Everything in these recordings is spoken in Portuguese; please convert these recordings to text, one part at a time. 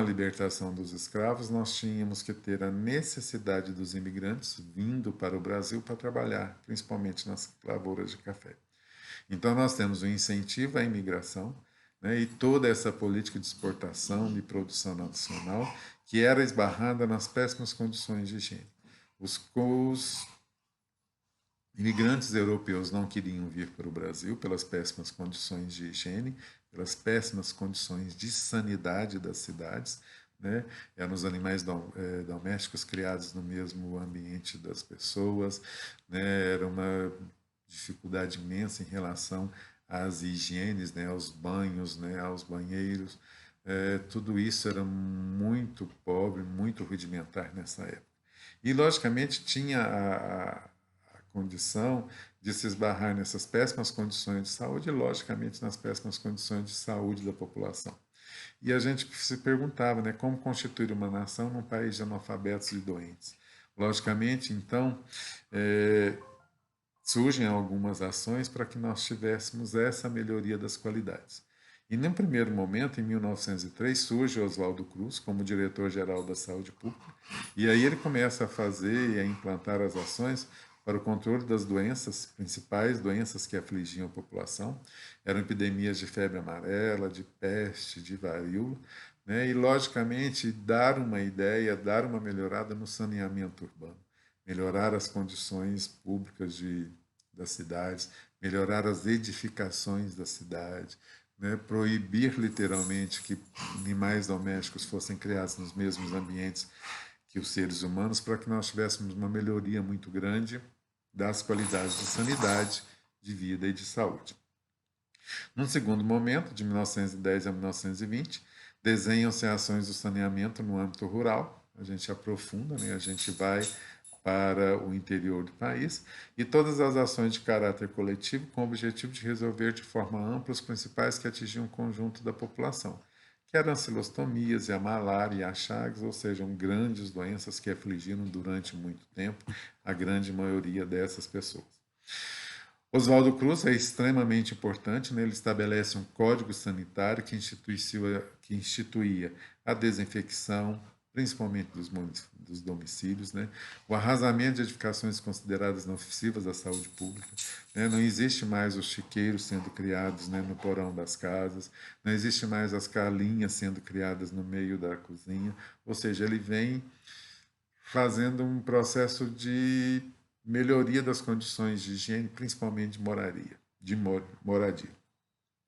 a libertação dos escravos, nós tínhamos que ter a necessidade dos imigrantes vindo para o Brasil para trabalhar, principalmente nas lavouras de café. Então, nós temos um incentivo à imigração, né, e toda essa política de exportação, de produção nacional, que era esbarrada nas péssimas condições de higiene. Os imigrantes europeus não queriam vir para o Brasil pelas péssimas condições de higiene, pelas péssimas condições de sanidade das cidades, né? Eram os animais domésticos criados no mesmo ambiente das pessoas, né? Era uma dificuldade imensa em relação às higienes, né? Aos banhos, né? Aos banheiros. Tudo isso era muito pobre, muito rudimentar nessa época. E, logicamente, tinha a condição de se esbarrar nessas péssimas condições de saúde e, logicamente, nas péssimas condições de saúde da população. E a gente se perguntava, né, como constituir uma nação num país de analfabetos e doentes. Logicamente, então, surgem algumas ações para que nós tivéssemos essa melhoria das qualidades. E, num primeiro momento, em 1903, surge Oswaldo Cruz como diretor-geral da Saúde Pública, e aí ele começa a fazer e a implantar as ações para o controle das doenças, principais doenças que afligiam a população. Eram epidemias de febre amarela, de peste, de varíola, né? E, logicamente, dar uma ideia, dar uma melhorada no saneamento urbano, melhorar as condições públicas das cidades, melhorar as edificações da cidade, né? Proibir literalmente que animais domésticos fossem criados nos mesmos ambientes que os seres humanos, para que nós tivéssemos uma melhoria muito grande das qualidades de sanidade, de vida e de saúde. Num segundo momento, de 1910 a 1920, desenham-se ações do saneamento no âmbito rural. A gente aprofunda, né? A gente vai para o interior do país, e todas as ações de caráter coletivo com o objetivo de resolver de forma ampla os principais que atingiam o conjunto da população, que eram as cilostomias, a malária e a chagas, ou seja, grandes doenças que afligiram durante muito tempo a grande maioria dessas pessoas. Oswaldo Cruz é extremamente importante, né? Ele estabelece um código sanitário que instituía a desinfecção, principalmente dos domicílios, né? O arrasamento de edificações consideradas nocivas à saúde pública, né? Não existe mais os chiqueiros sendo criados, né, no porão das casas, não existe mais as calinhas sendo criadas no meio da cozinha, ou seja, ele vem fazendo um processo de melhoria das condições de higiene, principalmente de moradia.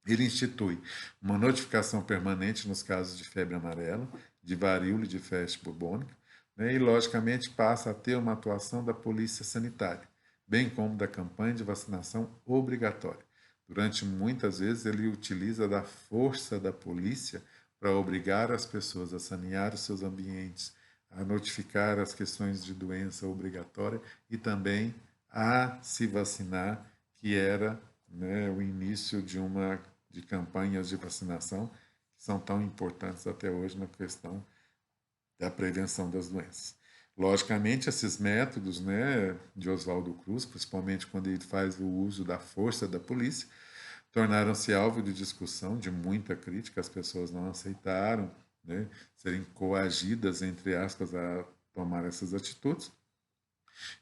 Ele institui uma notificação permanente nos casos de febre amarela, de varíola e de peste bubônica, né, e, logicamente, passa a ter uma atuação da polícia sanitária, bem como da campanha de vacinação obrigatória. Durante muitas vezes ele utiliza da força da polícia para obrigar as pessoas a sanear os seus ambientes, a notificar as questões de doença obrigatória e também a se vacinar, que era, né, o início de campanhas de vacinação que são tão importantes até hoje na questão da prevenção das doenças. Logicamente, esses métodos, né, de Oswaldo Cruz, principalmente quando ele faz o uso da força da polícia, tornaram-se alvo de discussão, de muita crítica, as pessoas não aceitaram, né, serem coagidas, entre aspas, a tomar essas atitudes.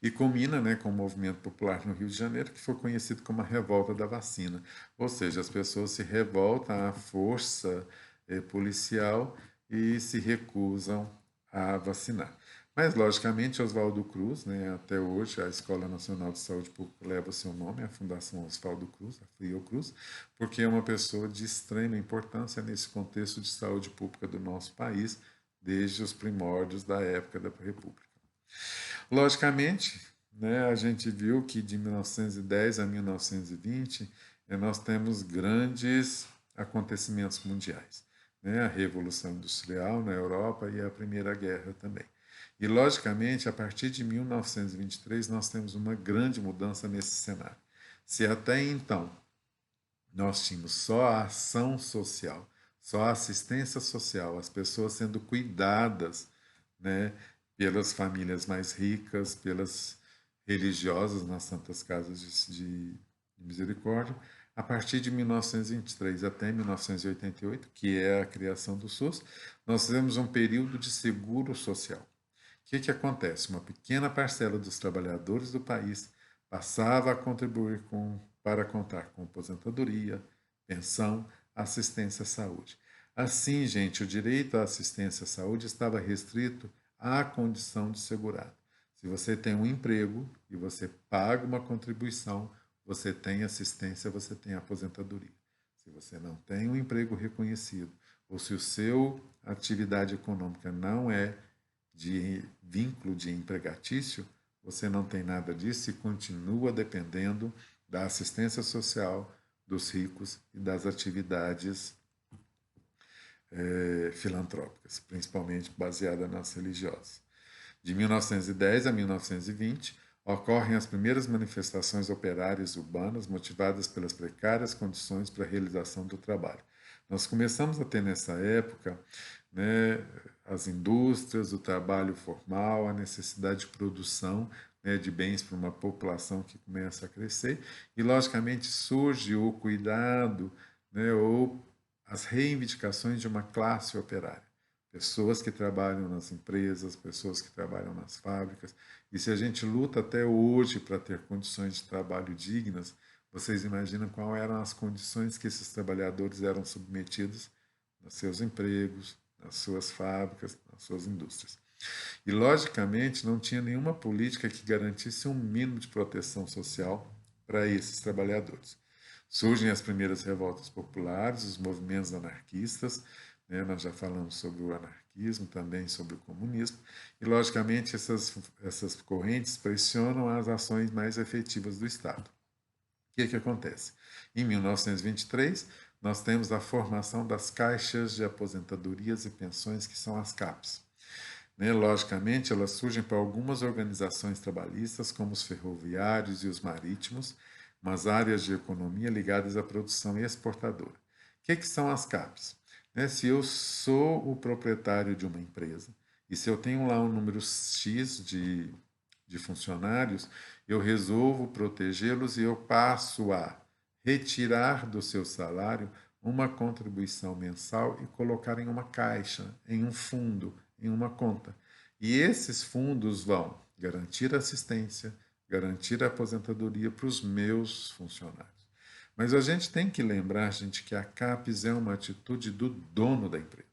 E culmina, né, com o movimento popular no Rio de Janeiro, que foi conhecido como a Revolta da Vacina. Ou seja, as pessoas se revoltam à força policial e se recusam a vacinar. Mas, logicamente, Oswaldo Cruz, né, até hoje, a Escola Nacional de Saúde Pública leva o seu nome, a Fundação Oswaldo Cruz, a Fiocruz, porque é uma pessoa de extrema importância nesse contexto de saúde pública do nosso país, desde os primórdios da época da República. Logicamente, né, a gente viu que de 1910 a 1920 nós temos grandes acontecimentos mundiais, né, a Revolução Industrial na Europa e a Primeira Guerra também. E, logicamente, a partir de 1923 nós temos uma grande mudança nesse cenário. Se até então nós tínhamos só a ação social, só a assistência social, as pessoas sendo cuidadas, né, pelas famílias mais ricas, pelas religiosas nas santas casas de misericórdia, A partir de 1923 até 1988, que é a criação do SUS, nós fizemos um período de seguro social. O que acontece? Uma pequena parcela dos trabalhadores do país passava a contribuir para contar com aposentadoria, pensão, assistência à saúde. Assim, gente, o direito à assistência à saúde estava restrito à condição de segurado. Se você tem um emprego e você paga uma contribuição, você tem assistência, você tem aposentadoria. Se você não tem um emprego reconhecido, ou se o seu atividade econômica não é de vínculo de empregatício, você não tem nada disso e continua dependendo da assistência social dos ricos e das atividades filantrópicas, principalmente baseadas nas religiosas. De 1910 a 1920, ocorrem as primeiras manifestações operárias urbanas motivadas pelas precárias condições para a realização do trabalho. Nós começamos a ter nessa época, né, as indústrias, o trabalho formal, a necessidade de produção, né, de bens para uma população que começa a crescer e, logicamente, surge o cuidado, né, ou as reivindicações de uma classe operária. Pessoas que trabalham nas empresas, pessoas que trabalham nas fábricas. E se a gente luta até hoje para ter condições de trabalho dignas, vocês imaginam quais eram as condições que esses trabalhadores eram submetidos nos seus empregos, nas suas fábricas, nas suas indústrias. E, logicamente, não tinha nenhuma política que garantisse um mínimo de proteção social para esses trabalhadores. Surgem as primeiras revoltas populares, os movimentos anarquistas, né? Nós já falamos sobre o anarquismo, também sobre o comunismo, e, logicamente, essas correntes pressionam as ações mais efetivas do Estado. O que acontece? Em 1923, nós temos a formação das caixas de aposentadorias e pensões, que são as CAPs. Né? Logicamente, elas surgem para algumas organizações trabalhistas, como os ferroviários e os marítimos, mas áreas de economia ligadas à produção exportadora. O que são as CAPs? Né? Se eu sou o proprietário de uma empresa e se eu tenho lá um número X de funcionários, eu resolvo protegê-los e eu passo a retirar do seu salário uma contribuição mensal e colocar em uma caixa, em um fundo, em uma conta. E esses fundos vão garantir assistência, garantir a aposentadoria para os meus funcionários. Mas a gente tem que lembrar, gente, que a CAPES é uma atitude do dono da empresa.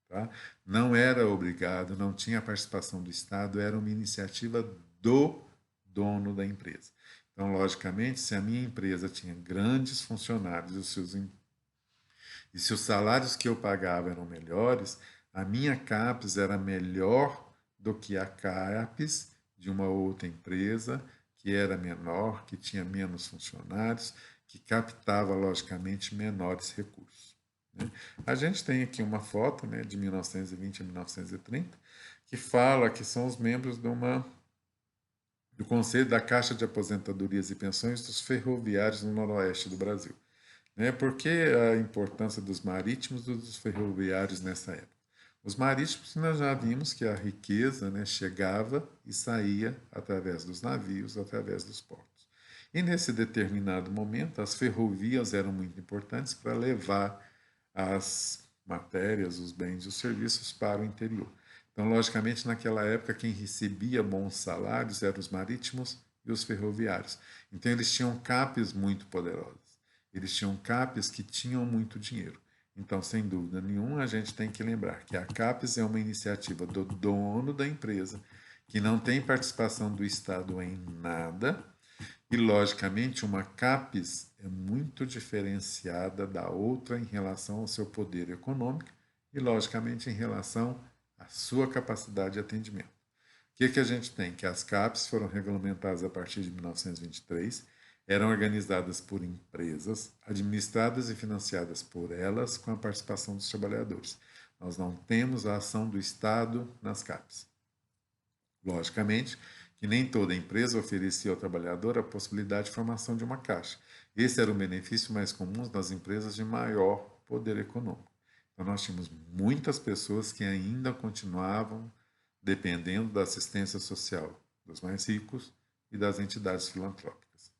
Tá? Não era obrigado, não tinha participação do Estado, era uma iniciativa do dono da empresa. Então, logicamente, se a minha empresa tinha grandes funcionários e se os salários que eu pagava eram melhores, a minha CAPES era melhor do que a CAPES de uma outra empresa que era menor, que tinha menos funcionários, que captava, logicamente, menores recursos. Né? A gente tem aqui uma foto, né, de 1920 a 1930, que fala que são os membros do Conselho da Caixa de Aposentadorias e Pensões dos Ferroviários no Noroeste do Brasil. Né? Por que a importância dos marítimos e dos ferroviários nessa época? Os marítimos, nós já vimos que a riqueza, né, chegava e saía através dos navios, através dos portos. E nesse determinado momento, as ferrovias eram muito importantes para levar as matérias, os bens e os serviços para o interior. Então, logicamente, naquela época, quem recebia bons salários eram os marítimos e os ferroviários. Então, eles tinham CAPES muito poderosas. Eles tinham CAPES que tinham muito dinheiro. Então, sem dúvida nenhuma, a gente tem que lembrar que a CAPES é uma iniciativa do dono da empresa, que não tem participação do Estado em nada, e, logicamente, uma CAPES é muito diferenciada da outra em relação ao seu poder econômico e, logicamente, em relação à sua capacidade de atendimento. O que a gente tem? Que as CAPES foram regulamentadas a partir de 1923, eram organizadas por empresas, administradas e financiadas por elas, com a participação dos trabalhadores. Nós não temos a ação do Estado nas CAPES. Logicamente que nem toda empresa oferecia ao trabalhador a possibilidade de formação de uma caixa. Esse era o benefício mais comum nas empresas de maior poder econômico. Então, nós tínhamos muitas pessoas que ainda continuavam dependendo da assistência social dos mais ricos e das entidades filantrópicas.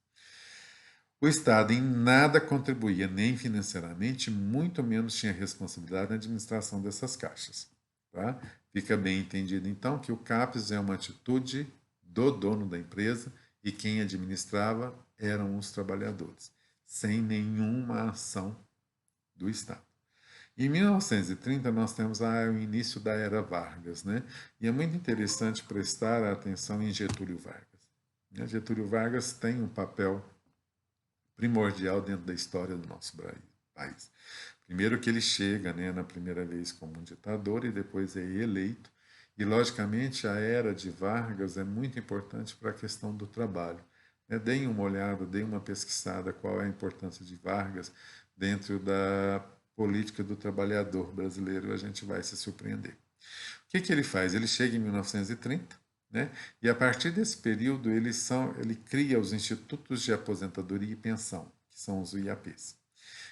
O Estado em nada contribuía, nem financeiramente, muito menos tinha responsabilidade na administração dessas caixas. Tá? Fica bem entendido, então, que o CAPES é uma atitude do dono da empresa e quem administrava eram os trabalhadores, sem nenhuma ação do Estado. Em 1930, nós temos o início da Era Vargas, né? E é muito interessante prestar atenção em Getúlio Vargas. Getúlio Vargas tem um papel primordial dentro da história do nosso país. Primeiro que ele chega, né, na primeira vez como um ditador e depois é eleito. E, logicamente, a era de Vargas é muito importante para a questão do trabalho. Deem uma olhada, deem uma pesquisada qual é a importância de Vargas dentro da política do trabalhador brasileiro, a gente vai se surpreender. O que ele faz? Ele chega em 1930, né? E a partir desse período ele cria os institutos de aposentadoria e pensão, que são os IAPs.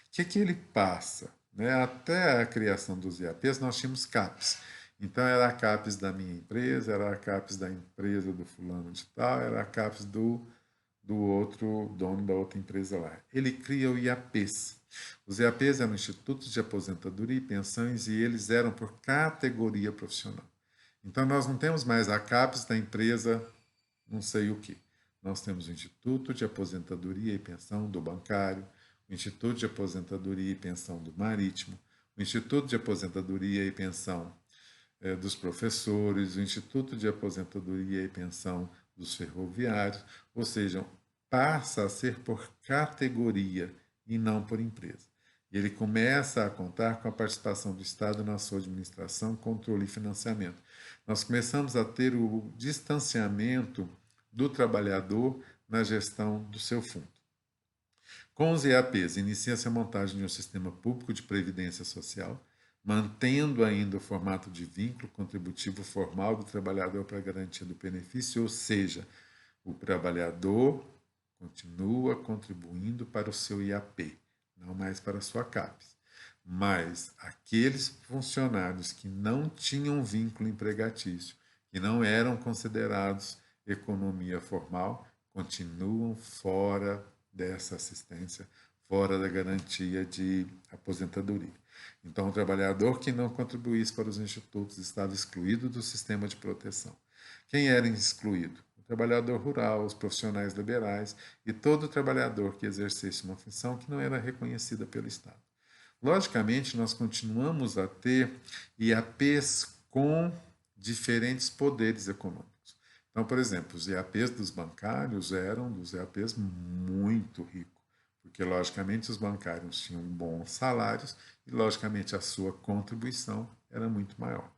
O que ele passa? Né? Até a criação dos IAPs nós tínhamos CAPs. Então era a CAPES da minha empresa, era a CAPES da empresa do fulano de tal, era a CAPES do outro dono da outra empresa lá. Ele cria o IAPs. Os IAPs eram institutos de aposentadoria e pensões e eles eram por categoria profissional. Então nós não temos mais a CAPES da empresa não sei o que. Nós temos o Instituto de Aposentadoria e Pensão do Bancário, o Instituto de Aposentadoria e Pensão do Marítimo, o Instituto de Aposentadoria e Pensão dos professores, o Instituto de Aposentadoria e Pensão dos ferroviários, ou seja, passa a ser por categoria e não por empresa. E ele começa a contar com a participação do Estado na sua administração, controle e financiamento. Nós começamos a ter o distanciamento do trabalhador na gestão do seu fundo. Com os EAPs, inicia-se a montagem de um sistema público de previdência social, mantendo ainda o formato de vínculo contributivo formal do trabalhador para a garantia do benefício, ou seja, o trabalhador continua contribuindo para o seu IAP, não mais para a sua CAPES. Mas aqueles funcionários que não tinham vínculo empregatício, que não eram considerados economia formal, continuam fora dessa assistência, fora da garantia de aposentadoria. Então, o trabalhador que não contribuísse para os institutos estava excluído do sistema de proteção. Quem era excluído? O trabalhador rural, os profissionais liberais e todo trabalhador que exercesse uma função que não era reconhecida pelo Estado. Logicamente, nós continuamos a ter IAPs com diferentes poderes econômicos. Então, por exemplo, os IAPs dos bancários eram dos IAPs muito ricos, porque, logicamente, os bancários tinham bons salários e, logicamente, a sua contribuição era muito maior.